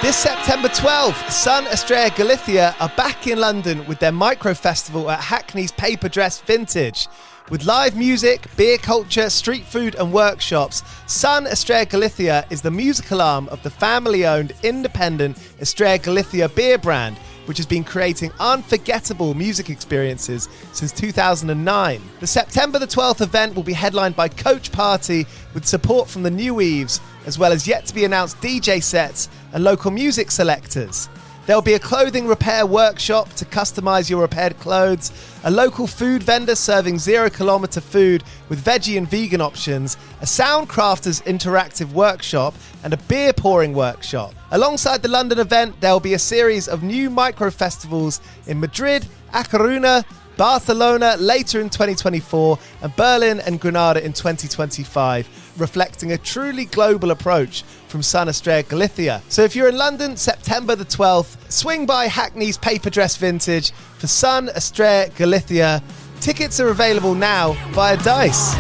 This September 12th, Sun Estrella Galicia are back in London with their micro festival at Hackney's Paper Dress Vintage. With live music, beer culture, street food and workshops, Sun Estrella Galicia is the musical arm of the family-owned independent Estrella Galicia beer brand, which has been creating unforgettable music experiences since 2009. The September the 12th event will be headlined by Coach Party with support from the New Weaves, as well as yet-to-be-announced DJ sets and local music selectors. There'll be a clothing repair workshop to customise your repaired clothes, a local food vendor serving 0 kilometre food with veggie and vegan options, a Soundcrafters interactive workshop, and a beer pouring workshop. Alongside the London event, there'll be a series of new micro-festivals in Madrid, A Coruña, Barcelona later in 2024, and Berlin and Granada in 2025, reflecting a truly global approach from Sun Estrella Galicia. So if you're in London, September the 12th, swing by Hackney's Paper Dress Vintage for Sun Estrella Galicia. Tickets are available now via Dice.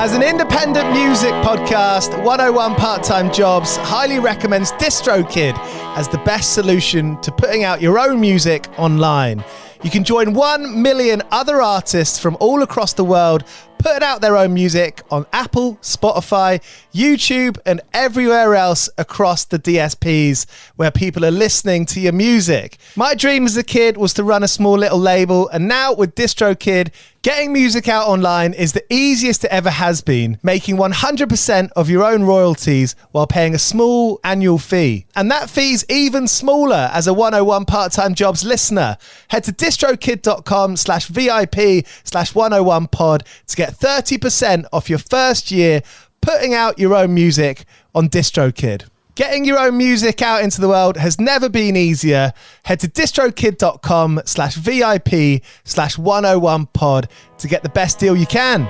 As an independent music podcast, 101 Part-Time Jobs highly recommends DistroKid as the best solution to putting out your own music online. You can join 1 million other artists from all across the world putting out their own music on Apple, Spotify, YouTube, and everywhere else across the DSPs where people are listening to your music. My dream as a kid was to run a small little label, and now with DistroKid, getting music out online is the easiest it ever has been, making 100% of your own royalties while paying a small annual fee. And that fee's even smaller as a 101 Part-Time Jobs listener. Head to distrokid.com/VIP/101pod to get 30% off your first year putting out your own music on DistroKid. Getting your own music out into the world has never been easier. Head to distrokid.com/VIP/101pod to get the best deal you can.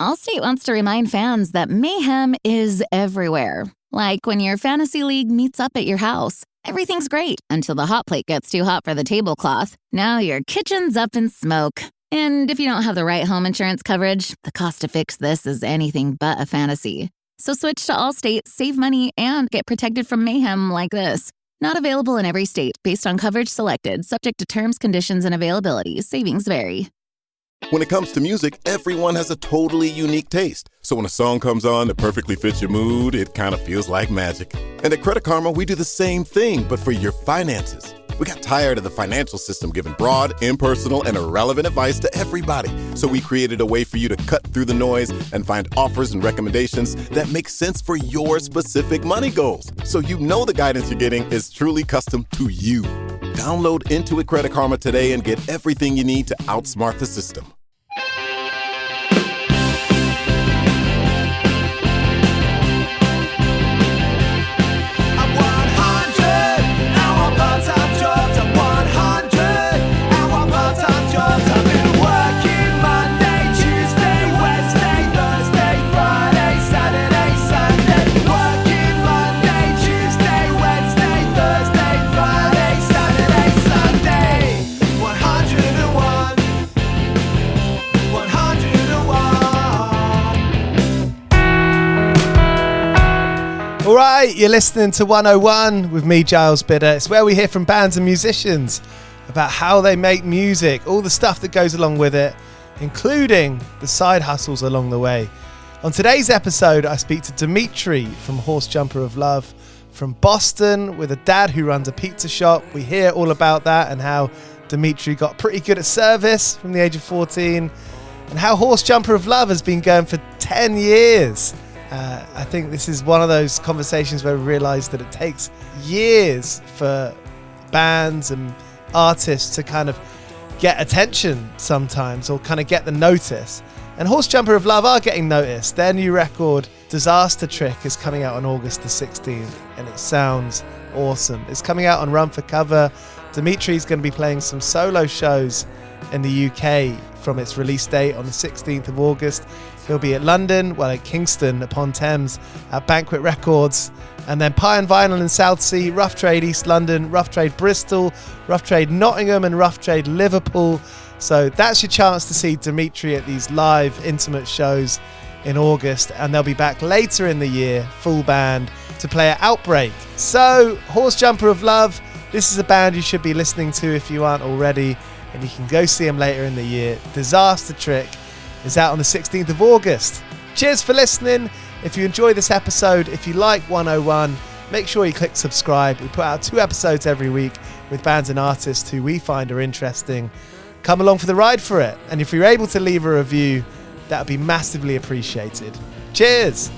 Allstate wants to remind fans that mayhem is everywhere. Like when your fantasy league meets up at your house. Everything's great until the hot plate gets too hot for the tablecloth. Now your kitchen's up in smoke. And if you don't have the right home insurance coverage, the cost to fix this is anything but a fantasy. So switch to Allstate, save money, and get protected from mayhem like this. Not available in every state based on coverage selected, subject to terms, conditions, and availability. Savings vary. When it comes to music, everyone has a totally unique taste. So when a song comes on that perfectly fits your mood, it kind of feels like magic. And at Credit Karma, we do the same thing, but for your finances. We got tired of the financial system giving broad, impersonal, and irrelevant advice to everybody. So we created a way for you to cut through the noise and find offers and recommendations that make sense for your specific money goals. So you know the guidance you're getting is truly custom to you. Download Intuit Credit Karma today and get everything you need to outsmart the system. All right, you're listening to 101 with me, Giles Bidder. It's where we hear from bands and musicians about how they make music, all the stuff that goes along with it, including the side hustles along the way. On today's episode, I speak to Dimitri from Horse Jumper of Love from Boston with a dad who runs a pizza shop. We hear all about that and how Dimitri got pretty good at service from the age of 14 and how Horse Jumper of Love has been going for 10 years. I think this is one of those conversations where we realise that it takes years for bands and artists to kind of get attention sometimes, or kind of get the notice. And Horse Jumper of Love are getting noticed. Their new record, Disaster Trick, is coming out on August the 16th, and it sounds awesome. It's coming out on Run for Cover. Dimitri's going to be playing some solo shows in the UK from its release date on the 16th of August. He'll be at London, well, at Kingston upon Thames at Banquet Records, and then Pie and Vinyl in Southsea, Rough Trade East London, Rough Trade Bristol, Rough Trade Nottingham, and Rough Trade Liverpool. So that's your chance to see Dimitri at these live intimate shows in August, and they'll be back later in the year, full band, to play at Outbreak. So, Horse Jumper of Love, this is a band you should be listening to if you aren't already, and you can go see them later in the year. Disaster Trick is out on the 16th of August. Cheers for listening. If you enjoy this episode, if you like 101, make sure you click subscribe. We put out 2 episodes every week with bands and artists who we find are interesting. Come along for the ride for it. And if you're able to leave a review, that would be massively appreciated. Cheers.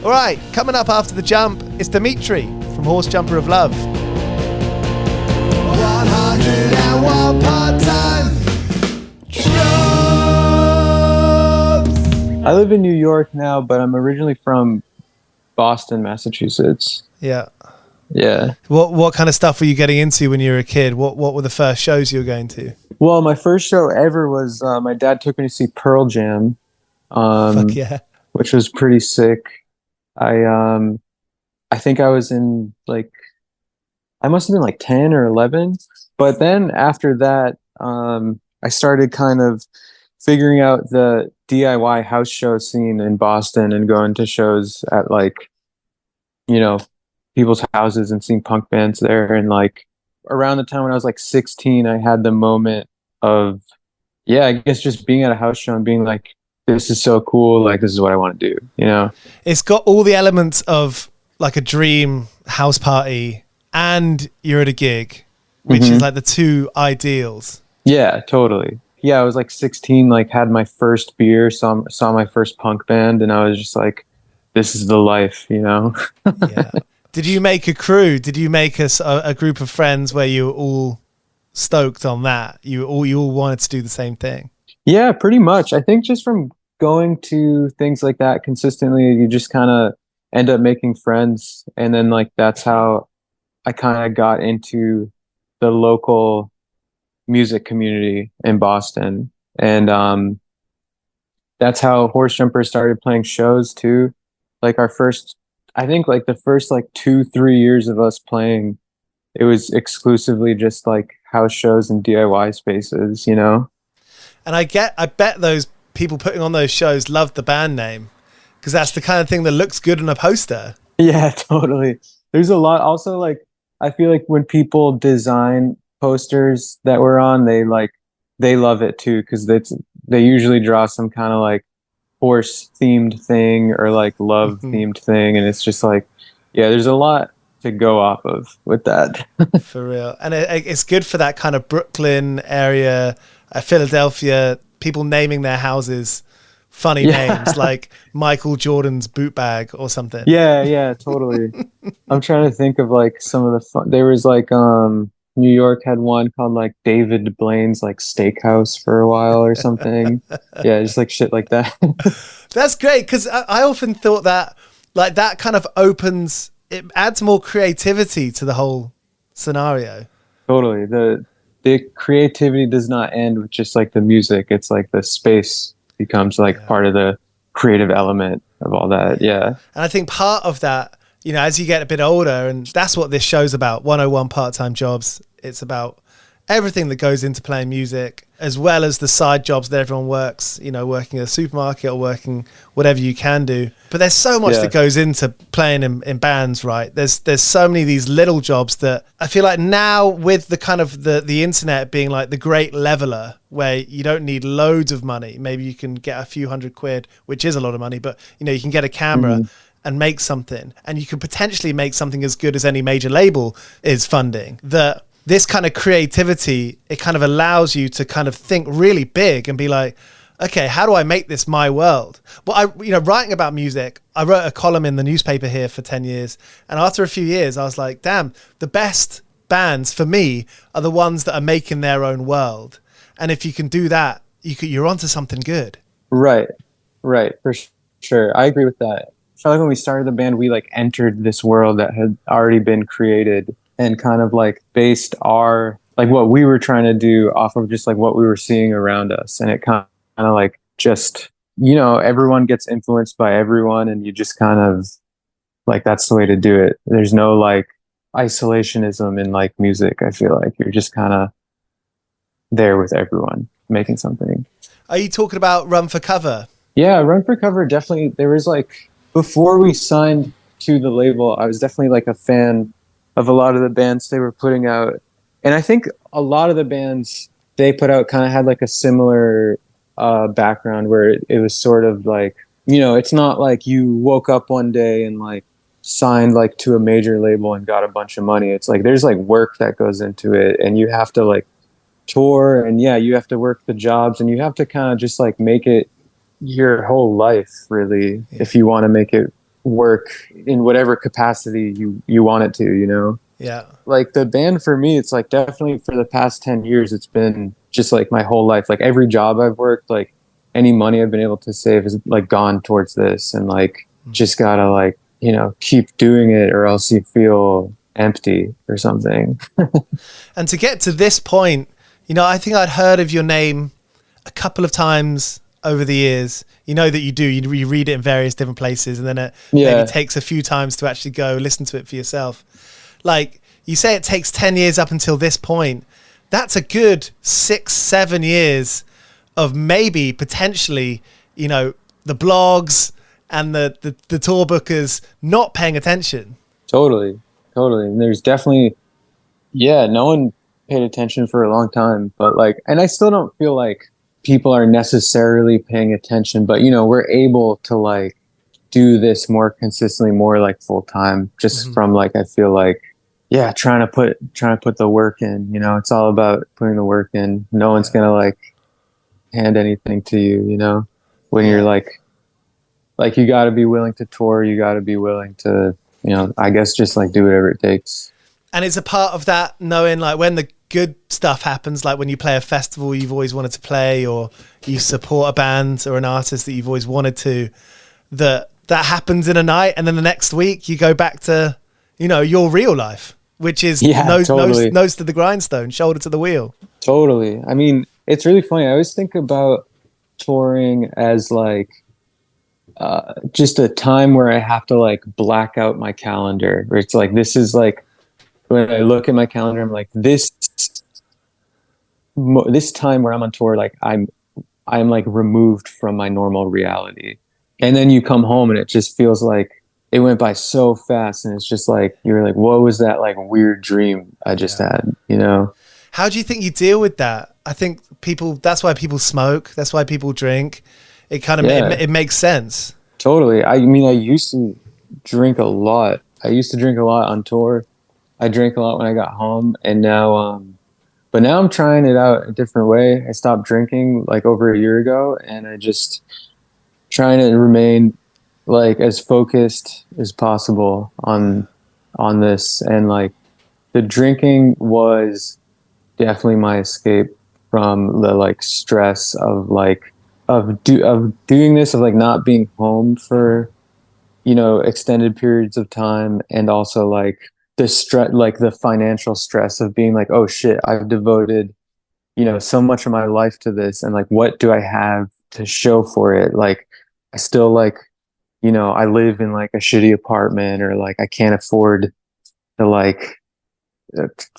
All right, coming up after the jump, it's Dimitri from Horse Jumper of Love. 101 part-time jobs. I live in New York now, but I'm originally from Boston, Massachusetts. Yeah. Yeah. What kind of stuff were you getting into when you were a kid? What were the first shows you were going to? Well, my first show ever was my dad took me to see Pearl Jam. Fuck yeah. Which was pretty sick. I think I was in I must have been 10 or 11. But then after that, I started kind of figuring out the DIY house show scene in Boston and going to shows at people's houses and seeing punk bands there. And around the time when I was 16, I had the moment of, I guess just being at a house show and being like, this is so cool. This is what I want to do, It's got all the elements of a dream house party and you're at a gig, which is the 2 ideals. Yeah, totally. Yeah, I was 16, had my first beer, saw my first punk band, and I was just this is the life, Yeah. Did you make a crew? Did you make a group of friends where you were all stoked on that? You all wanted to do the same thing? Yeah, pretty much. I think just from going to things like that consistently, you just kind of end up making friends. And then that's how I kind of got into the local music community in Boston. And that's how Horse Jumper started playing shows too. I think the first 2-3 years of us playing, it was exclusively just house shows and DIY spaces, And I bet those people putting on those shows loved the band name, because that's the kind of thing that looks good on a poster. Yeah, totally. There's a lot. Also, I feel when people design posters that we're on, they love it too, because they usually draw some kind of horse themed thing or love themed thing, and it's just there's a lot to go off of with that. For real. And it's good for that kind of Brooklyn area, Philadelphia, people naming their houses funny names like Michael Jordan's boot bag or something. Yeah, totally. I'm trying to think of some of the fun. There was New York had one called David Blaine's Steakhouse for a while or something. Yeah, just shit like that. That's great, because I often thought that that kind of it adds more creativity to the whole scenario. Totally. The creativity does not end with just the music. It's the space becomes part of the creative element of all that. Yeah. And I think part of that, as you get a bit older, and that's what this show's about, 101 Part-Time Jobs. It's about everything that goes into playing music, as well as the side jobs that everyone works, working at a supermarket or working whatever you can do. But there's so much that goes into playing in bands, right? There's so many of these little jobs that I feel now, with the kind of the internet being the great leveler, where you don't need loads of money. Maybe you can get a few £100, which is a lot of money, but you can get a camera and make something, and you could potentially make something as good as any major label is funding. This kind of creativity, it kind of allows you to kind of think really big and be okay, how do I make this my world? Well, writing about music, I wrote a column in the newspaper here for 10 years. And after a few years, I was like, damn, the best bands for me are the ones that are making their own world. And if you can do that, you're onto something good. Right. For sure. I agree with that. I feel when we started the band, we entered this world that had already been created and kind of based our what we were trying to do off of just what we were seeing around us. And it kind of just everyone gets influenced by everyone, and you just kind of that's the way to do it. There's no isolationism in music. I feel you're just kind of there with everyone, making something. Are you talking about Run for Cover? Yeah, Run for Cover, definitely. There was like, before we signed to the label, I was definitely like a fan of a lot of the bands they were putting out. And I think a lot of the bands they put out kind of had like a similar background where it was sort of like, you know, it's not like you woke up one day and like signed like to a major label and got a bunch of money. It's like there's like work that goes into it, and you have to like tour, and yeah, you have to work the jobs, and you have to kind of just like make it your whole life really, if you want to make it work in whatever capacity you want it to, you know. Yeah. Like the band for me, it's like definitely for the past 10 years, it's been just like my whole life. Like every job I've worked, like any money I've been able to save is like gone towards this, and like just gotta like, you know, keep doing it or else you feel empty or something. And to get to this point, you know, I think I'd heard of your name a couple of times over the years. You know that you do, you read it in various different places, and then it maybe takes a few times to actually go listen to it for yourself. Like you say, it takes 10 years up until this point. That's a good 6-7 years of maybe potentially, you know, the blogs and the tour bookers not paying attention. Totally. And there's definitely, no one paid attention for a long time, but like, and I still don't feel like people are necessarily paying attention, but you know, we're able to like do this more consistently, more like full time, just from like, I feel like, trying to put the work in, you know. It's all about putting the work in. No one's gonna like hand anything to you, you know, when you're like you got to be willing to tour, you got to be willing to, you know, I guess just like do whatever it takes. And it's a part of that, knowing like when the good stuff happens, like when you play a festival you've always wanted to play, or you support a band or an artist that you've always wanted to, that happens in a night, and then the next week you go back to, you know, your real life, which is nose to the grindstone, shoulder to the wheel. Totally. I mean, it's really funny. I always think about touring as like just a time where I have to like black out my calendar, where it's like, this is like, when I look at my calendar, I'm like, this time where I'm on tour, like I'm like removed from my normal reality. And then you come home and it just feels like it went by so fast, and it's just like, you're like, what was that like weird dream I just had, you know? How do you think you deal with that? I think that's why people smoke. That's why people drink. It kind of, it makes sense. Totally. I mean, I used to drink a lot. I used to drink a lot on tour. I drank a lot when I got home, and now, but now I'm trying it out a different way. I stopped drinking like over a year ago, and I just trying to remain like as focused as possible on this. And like the drinking was definitely my escape from the like stress of like of doing this, of like not being home for, you know, extended periods of time, and also like the stress, like the financial stress of being like, oh shit, I've devoted, you know, so much of my life to this, and like, what do I have to show for it? Like, I still like, you know, I live in like a shitty apartment, or like I can't afford to like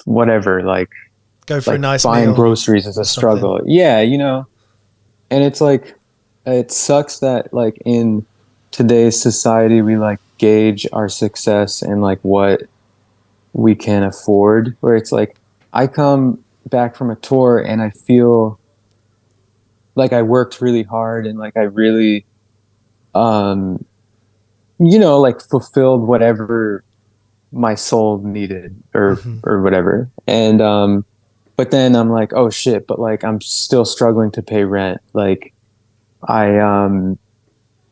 whatever, like go for like a nice buying meal, groceries is a struggle. Yeah, you know, and it's like, it sucks that like in today's society we like gauge our success and like what we can afford, where it's like, I come back from a tour and I feel like I worked really hard, and like I really you know, like fulfilled whatever my soul needed, or whatever. And but then I'm like, oh shit, but like I'm still struggling to pay rent. Like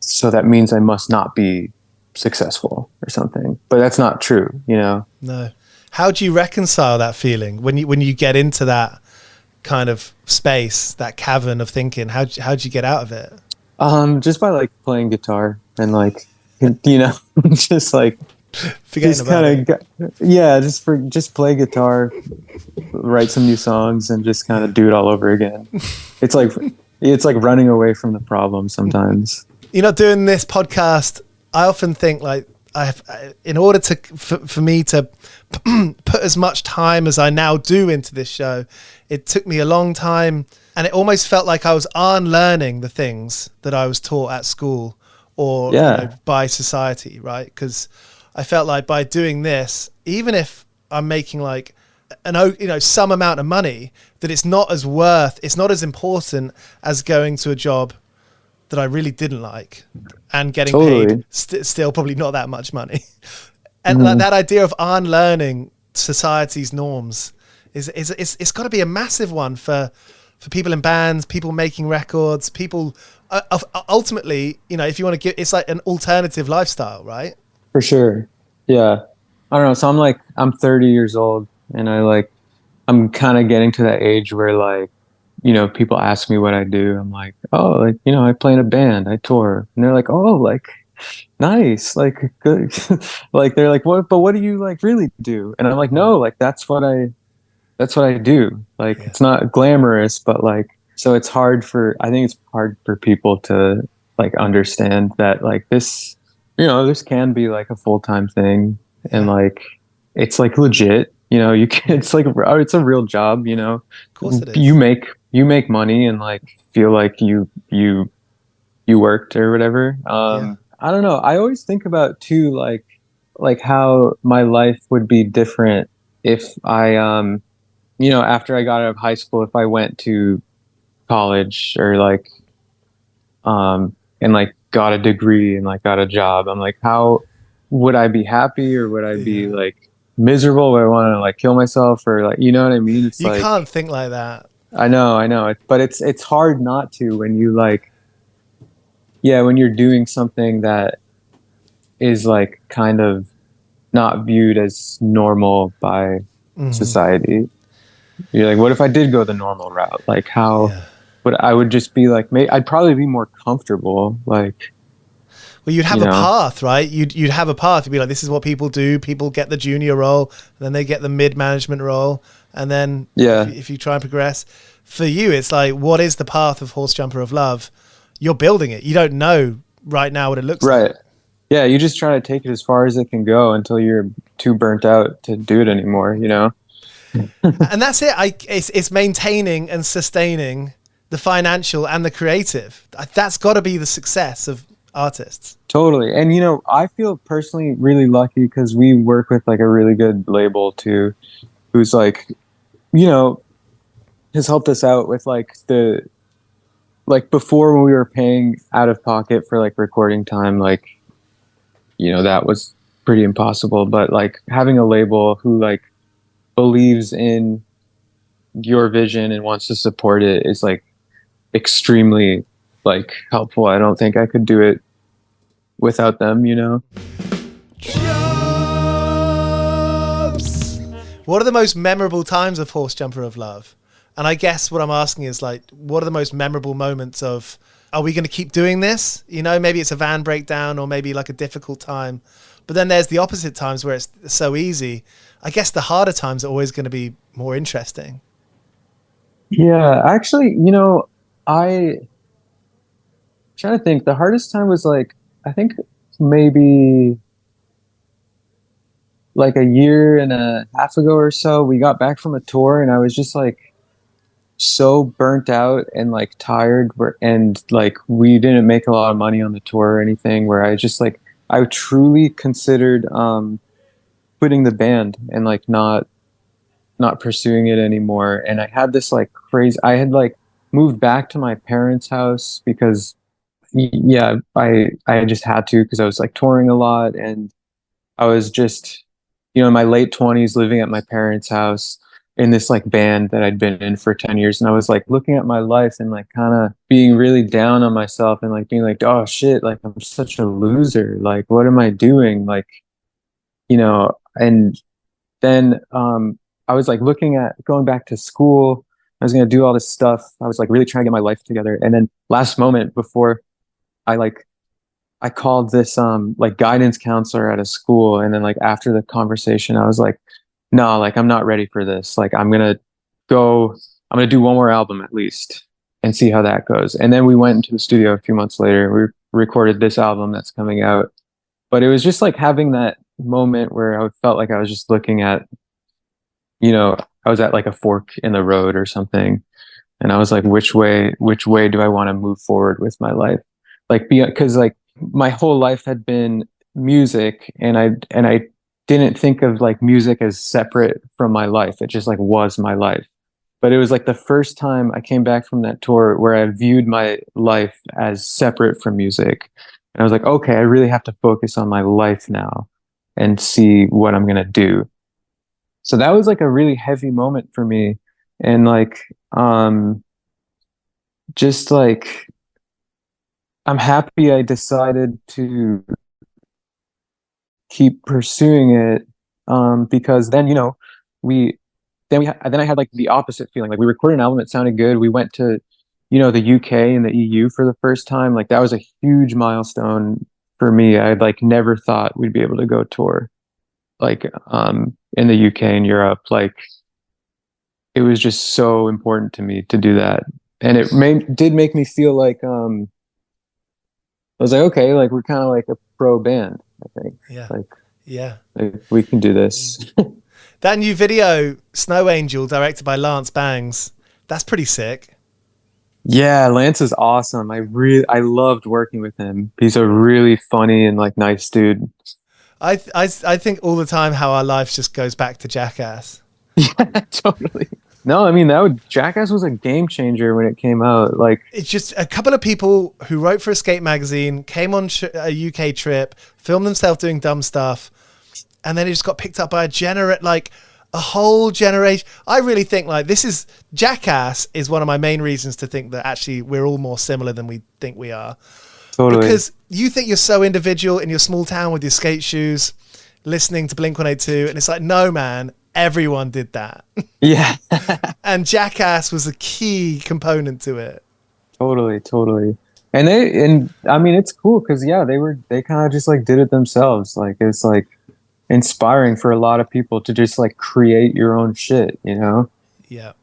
so that means I must not be successful or something. But that's not true, you know? No. How do you reconcile that feeling when you get into that kind of space, that cavern of thinking? How'd you get out of it? Just by like playing guitar and like, you know, just like forgetting about it. Just play guitar, write some new songs, and just kind of do it all over again. It's like running away from the problem sometimes. You know, doing this podcast, I often think like in order to for me to put as much time as I now do into this show, it took me a long time And it almost felt like I was unlearning the things that I was taught at school or Yeah. by society, right? Because I felt like by doing this, even if I'm making like some amount of money, that it's not as important as going to a job that I really didn't like and getting paid Totally. still probably not that much money. And like Mhm. that idea of unlearning society's norms it's got to be a massive one for people in bands, people making records, people ultimately, if you want to give, it's like an alternative lifestyle, right? For sure. Yeah. I don't know. So I'm 30 years old, and I'm kind of getting to that age where people ask me what I do. I'm like, oh, I play in a band, I tour. And they're like, oh, nice, good. They're like, what do you really do? And I'm like, no, that's what I do. Yeah. It's not glamorous, but so I think it's hard for people to understand that this can be a full-time thing, and Yeah. it's legit, you can, it's a real job, Of course it you is. make money and feel like you worked or whatever. Yeah. I don't know. I always think about too, how my life would be different if I after I got out of high school, if I went to college or and got a degree and got a job. I'm like, how would I be happy, or would I be Yeah. miserable? Would I want to kill myself, or you know what I mean? It's You can't think like that. I know it, but it's hard not to when you yeah, when you're doing something that is kind of not viewed as normal by society. You're like, what if I did go the normal route? How Yeah. would I would just be I'd probably be more comfortable. Well, you'd You have a know, path, right? You'd have a path. You'd be like, this is what people do. People get the junior role, then they get the mid-management role, and then yeah, if you try and progress, for you, it's like, what is the path of Horse Jumper of Love? You're building it. You don't know right now what it looks like. right. Yeah, you just try to take it as far as it can go until you're too burnt out to do it anymore, And that's it. It's maintaining and sustaining the financial and the creative. That's got to be the success of artists. Totally. And I feel personally really lucky because we work with a really good label too, who's you know, has helped us out with the before, when we were paying out of pocket for recording time, that was pretty impossible. But having a label who believes in your vision and wants to support it is extremely helpful. I don't think I could do it without them. Jumps! What are the most memorable times of Horse Jumper of Love? And I guess what I'm asking is what are the most memorable moments of, are we going to keep doing this? Maybe it's a van breakdown or maybe a difficult time. But then there's the opposite times where it's so easy. I guess the harder times are always going to be more interesting. Yeah, actually, I trying to think. The hardest time was I think maybe a year and a half ago or so. We got back from a tour, and I was just so burnt out and tired, and we didn't make a lot of money on the tour or anything, where I just I truly considered quitting the band and not pursuing it anymore. And I had this crazy, I had moved back to my parents' house because yeah, I just had to, because I was touring a lot, and I was just in my late 20s living at my parents' house in this band that I'd been in for 10 years. And I was looking at my life and kind of being really down on myself, and being oh shit, I'm such a loser. What am I doing? And then I was looking at going back to school. I was going to do all this stuff. I was really trying to get my life together. And then last moment before I I called this guidance counselor at a school, and then after the conversation I was no, I'm not ready for this. I'm gonna do one more album at least and see how that goes. And then we went into the studio a few months later. We recorded this album that's coming out. But it was just having that moment where I felt I was just looking at, I was at a fork in the road or something. And I was like, which way do I want to move forward with my life? Like, because like my whole life had been music, and I didn't think of like music as separate from my life. It just like was my life. But it was like the first time I came back from that tour where I viewed my life as separate from music. And I was like, okay, I really have to focus on my life now and see what I'm gonna do. So that was like a really heavy moment for me. And like just like I'm happy I decided to keep pursuing it, because then then I had like the opposite feeling. Like we recorded an album that sounded good. We went to the UK and the EU for the first time. Like that was a huge milestone for me. I'd like never thought we'd be able to go tour like in the UK and Europe. Like it was just so important to me to do that. And it did make me feel like I was like, okay, like we're kind of like a pro band, I think. Yeah. Like we can do this. That new video, Snow Angel, directed by Lance Bangs, that's pretty sick. Yeah, Lance is awesome. I loved working with him. He's a really funny and like nice dude. I think all the time how our life just goes back to Jackass. Yeah, totally. No, I mean Jackass was a game changer when it came out. Like it's just a couple of people who wrote for Escape magazine, came on a UK trip, filmed themselves doing dumb stuff, and then it just got picked up by a whole generation. I really think like Jackass is one of my main reasons to think that actually we're all more similar than we think we are. Totally. Because you think you're so individual in your small town with your skate shoes, listening to Blink-182, and it's like, no, man, everyone did that. Yeah. And Jackass was a key component to it. Totally. And I mean, it's cool because they kind of just like did it themselves. Like it's like inspiring for a lot of people to just like create your own shit, Yeah.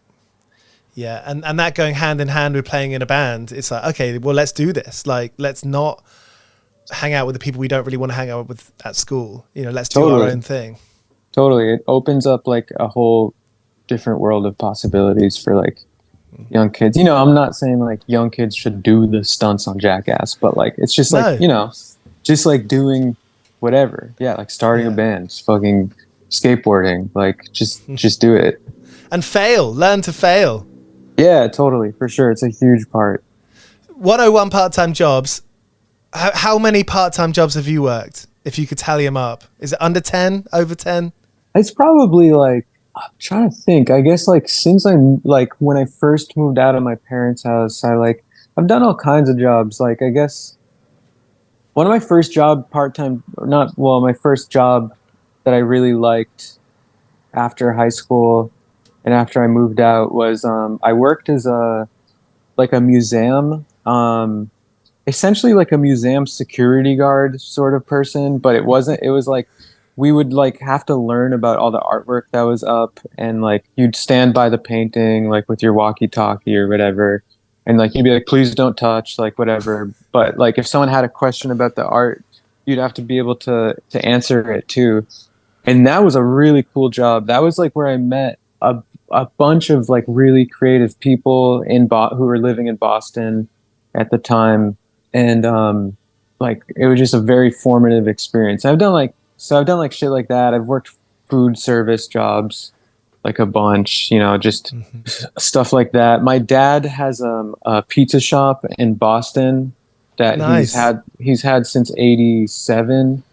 And that going hand in hand with playing in a band, it's like, okay, well, let's do this. Like, let's not hang out with the people we don't really want to hang out with at school. Let's do our own thing. Totally. It opens up like a whole different world of possibilities for like young kids. I'm not saying like young kids should do the stunts on Jackass, but like it's just like, just like doing whatever. Yeah, like starting a band, fucking skateboarding, like just do it. And learn to fail. Yeah, totally, for sure. It's a huge part. 101 part-time jobs. How many part-time jobs have you worked? If you could tally them up, is it under 10, over 10? It's probably like, I'm trying to think. I guess like since I'm like when I first moved out of my parents' house, I've done all kinds of jobs. Like I guess one of my first job my first job that I really liked after high school and after I moved out was I worked as a museum, essentially like a museum security guard sort of person, but it was like we would like have to learn about all the artwork that was up, and like you'd stand by the painting like with your walkie-talkie or whatever, and like you'd be like, please don't touch, like whatever. But like if someone had a question about the art, you'd have to be able to answer it too. And that was a really cool job. That was like where I met a bunch of like really creative people who were living in Boston at the time. And like it was just a very formative experience. I've done like shit like that. I've worked food service jobs like a bunch, just stuff like that. My dad has a pizza shop in Boston that he's had since '87.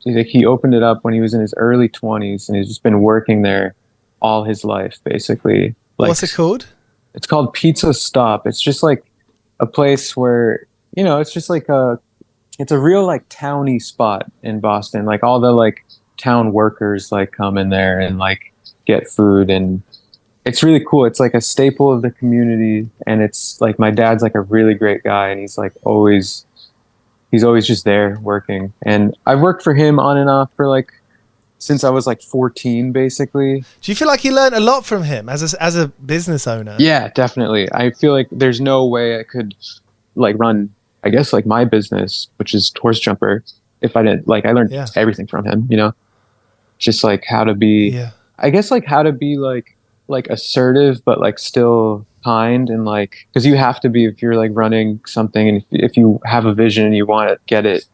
He opened it up when he was in his early 20s, and he's just been working there all his life, basically. Like, what's it called? It's called Pizza Stop. It's just like a place where, it's just like it's a real like towny spot in Boston. Like all the like town workers like come in there and like get food, and it's really cool. It's like a staple of the community, and it's like my dad's like a really great guy, and he's always just there working. And I've worked for him on and off for like since I was like 14, basically. Do you feel like you learned a lot from him as a business owner? Yeah, definitely. I feel like there's no way I could like run, I guess, like my business, which is Horse Jumper, if I didn't like, I learned everything from him, just like how to be, I guess like how to be like like assertive, but like still kind, and like, because you have to be if you're like running something, and if you have a vision and you want to get it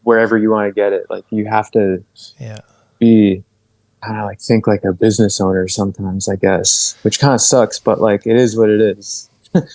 wherever you want to get it, like you have to be kind of like think like a business owner sometimes, I guess, which kind of sucks, but like it is what it is. But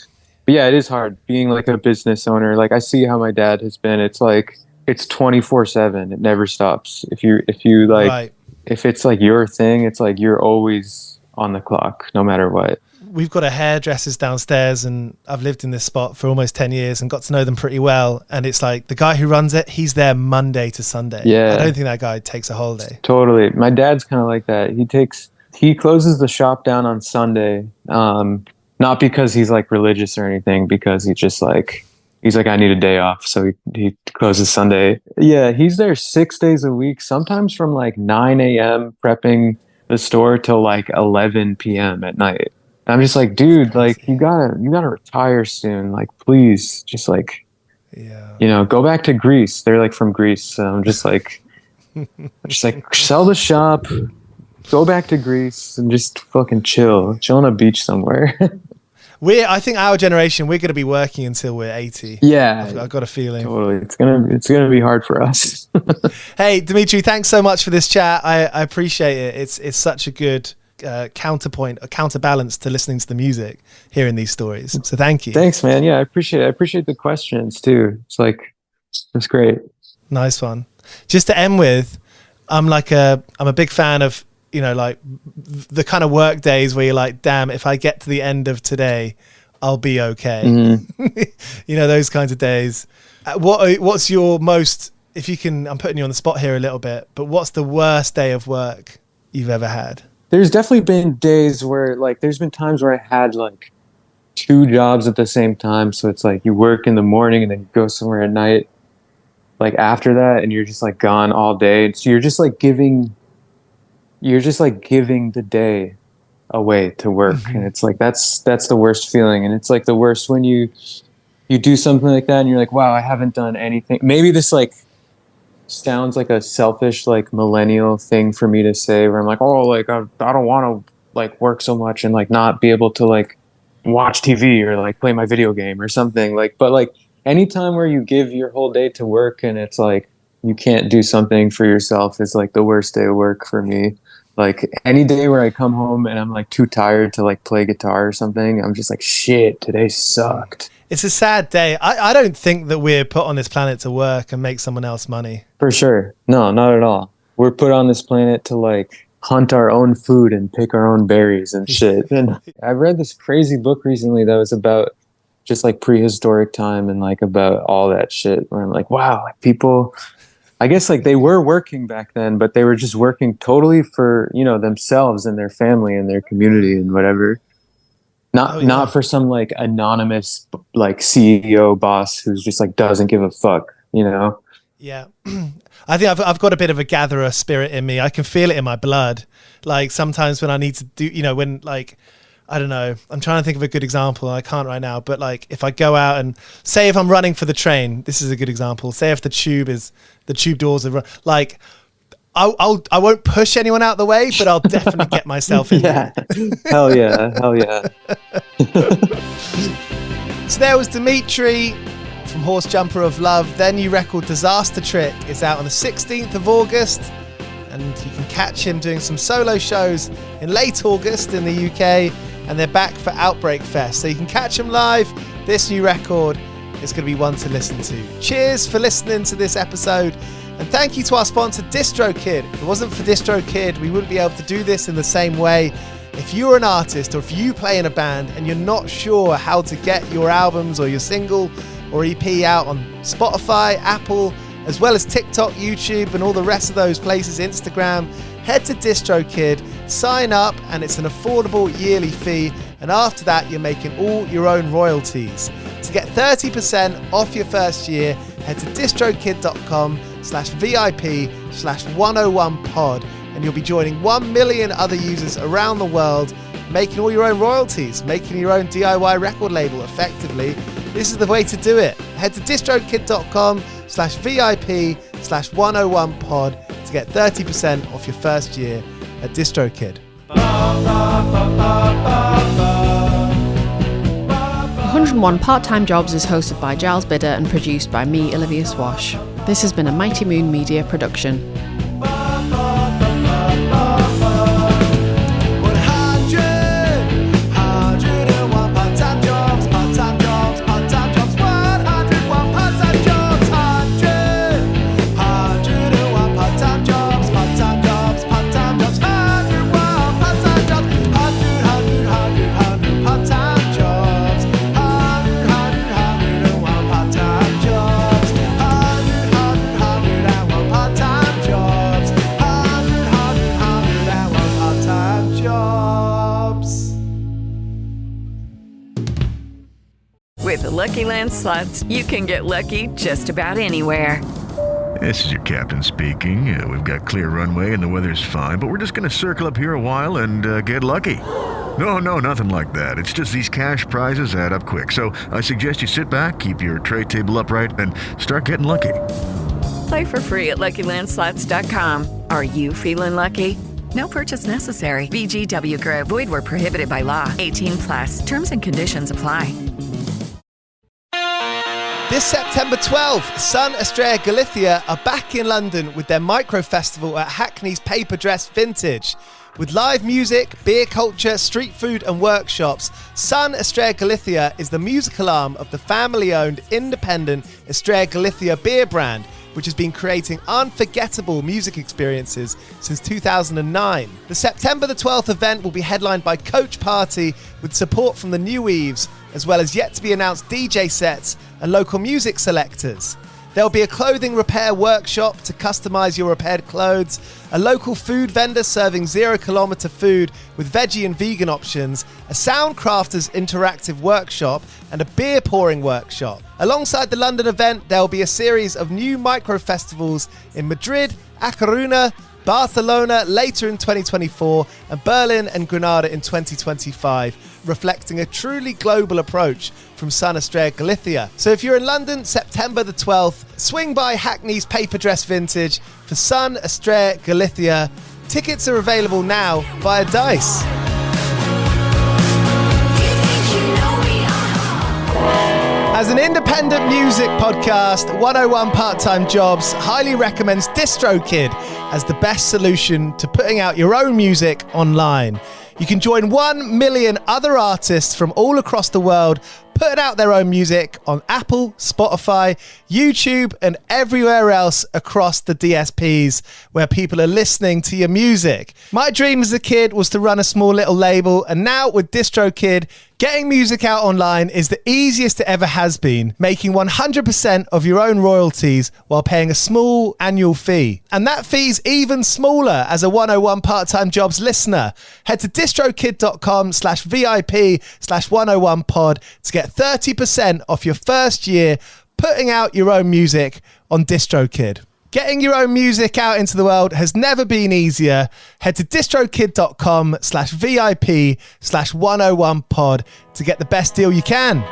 yeah, it is hard being like a business owner. Like I see how my dad has been. It's like it's 24/7. It never stops. If you like, Right. if it's like your thing, it's like you're always on the clock, no matter what. We've got a hairdressers downstairs, and I've lived in this spot for almost 10 years and got to know them pretty well. And it's like the guy who runs it, he's there Monday to Sunday. Yeah. I don't think that guy takes a holiday. Totally. My dad's kind of like that. He closes the shop down on Sunday. Not because he's like religious or anything, because he's like, I need a day off. So he closes Sunday. Yeah. He's there 6 days a week, sometimes from like 9 a.m. prepping the store till like 11 p.m. at night. I'm just like, dude, like you gotta retire soon. Like, please, just like, go back to Greece. They're like from Greece. So I'm just like, sell the shop, go back to Greece, and just fucking chill on a beach somewhere. I think our generation, we're going to be working until we're 80. Yeah, I've got a feeling. Totally, it's gonna be hard for us. Hey, Dimitri, thanks so much for this chat. I appreciate it. It's such a good counterpoint, a counterbalance to listening to the music, hearing these stories. So thank you. Thanks, man. Yeah, I appreciate it. I appreciate the questions too. It's great. Nice one. Just to end with, I'm a big fan of, like the kind of work days where you're like, damn, if I get to the end of today, I'll be okay. Mm-hmm. Those kinds of days. What's your most, if you can, I'm putting you on the spot here a little bit, but what's the worst day of work you've ever had? There's definitely been days where like, there's been times where I had like 2 jobs at the same time. So it's like you work in the morning and then you go somewhere at night, like after that, and you're just like gone all day. So you're just like giving the day away to work. Mm-hmm. And it's like, that's the worst feeling. And it's like the worst when you do something like that and you're like, wow, I haven't done anything. Maybe this like sounds like a selfish, like millennial thing for me to say, where I'm like, oh, like I don't want to like work so much and like not be able to like watch TV or like play my video game or something. Like, but like anytime where you give your whole day to work and it's like you can't do something for yourself is like the worst day of work for me. Like any day where I come home and I'm like too tired to like play guitar or something, I'm just like, shit, today sucked. It's a sad day. I don't think that we're put on this planet to work and make someone else money. For sure. No, not at all. We're put on this planet to like hunt our own food and pick our own berries and shit. And I read this crazy book recently that was about just like prehistoric time and like about all that shit, where I'm like, wow, like people, I guess like they were working back then, but they were just working totally for, themselves and their family and their community and whatever. Not for some like anonymous like CEO boss who's just like doesn't give a fuck, Yeah. I think I've got a bit of a gatherer spirit in me. I can feel it in my blood. Like sometimes when I need to do, when like, I don't know, I'm trying to think of a good example. I can't right now, but like if I go out and say if I'm running for the train, this is a good example. Say if the tube doors are like, I won't push anyone out the way, but I'll definitely get myself in. Yeah. Hell yeah. So there was Dimitri from Horse Jumper of Love. Their new record, Disaster Trick, is out on the 16th of August. And you can catch him doing some solo shows in late August in the UK. And they're back for Outbreak Fest. So you can catch him live. This new record is going to be one to listen to. Cheers for listening to this episode. And thank you to our sponsor, DistroKid. If it wasn't for DistroKid, we wouldn't be able to do this in the same way. If you're an artist or if you play in a band and you're not sure how to get your albums or your single or EP out on Spotify, Apple, as well as TikTok, YouTube, and all the rest of those places, Instagram, head to DistroKid, sign up, and it's an affordable yearly fee. And after that, you're making all your own royalties. To get 30% off your first year, head to distrokid.com/VIP/101pod, and you'll be joining 1 million other users around the world, making all your own royalties, making your own DIY record label effectively. This is the way to do it. Head to distrokid.com/VIP/101pod to get 30% off your first year at DistroKid. "101 Part-Time Jobs" is hosted by Giles Bidder and produced by me, Olivia Swash. This has been a Mighty Moon Media production. With the Lucky Land Slots, you can get lucky just about anywhere. This is your captain speaking. We've got clear runway and the weather's fine, but we're just going to circle up here a while and get lucky. No, nothing like that. It's just these cash prizes add up quick. So I suggest you sit back, keep your tray table upright, and start getting lucky. Play for free at LuckyLandSlots.com. Are you feeling lucky? No purchase necessary. VGW Group. Void where prohibited by law. 18+. Terms and conditions apply. This September 12th, Sun Estrella Galicia are back in London with their micro festival at Hackney's Paper Dress Vintage. With live music, beer culture, street food and workshops, Sun Estrella Galicia is the musical arm of the family-owned independent Estrella Galicia beer brand, which has been creating unforgettable music experiences since 2009. The September the 12th event will be headlined by Coach Party with support from the New Weaves, as well as yet-to-be-announced DJ sets and local music selectors. There'll be a clothing repair workshop to customise your repaired clothes, a local food vendor serving 0 kilometre food with veggie and vegan options, a Soundcrafters interactive workshop, and a beer pouring workshop. Alongside the London event, there'll be a series of new micro-festivals in Madrid, A Coruña, Barcelona later in 2024, and Berlin and Granada in 2025, reflecting a truly global approach from Sun Estrella Galicia. So if you're in London, September the 12th, swing by Hackney's Paper Dress Vintage for Sun Estrella Galicia. Tickets are available now via Dice. As an independent music podcast, 101 Part-Time Jobs highly recommends DistroKid as the best solution to putting out your own music online. You can join 1 million other artists from all across the world putting out their own music on Apple, Spotify, YouTube, and everywhere else across the DSPs where people are listening to your music. My dream as a kid was to run a small little label, and now with DistroKid, getting music out online is the easiest it ever has been, making 100% of your own royalties while paying a small annual fee. And that fee's even smaller as a 101 Part-Time Jobs listener. Head to distrokid.com/VIP/101pod to get 30% off your first year putting out your own music on DistroKid. Getting your own music out into the world has never been easier. Head to distrokid.com/VIP/101pod to get the best deal you can.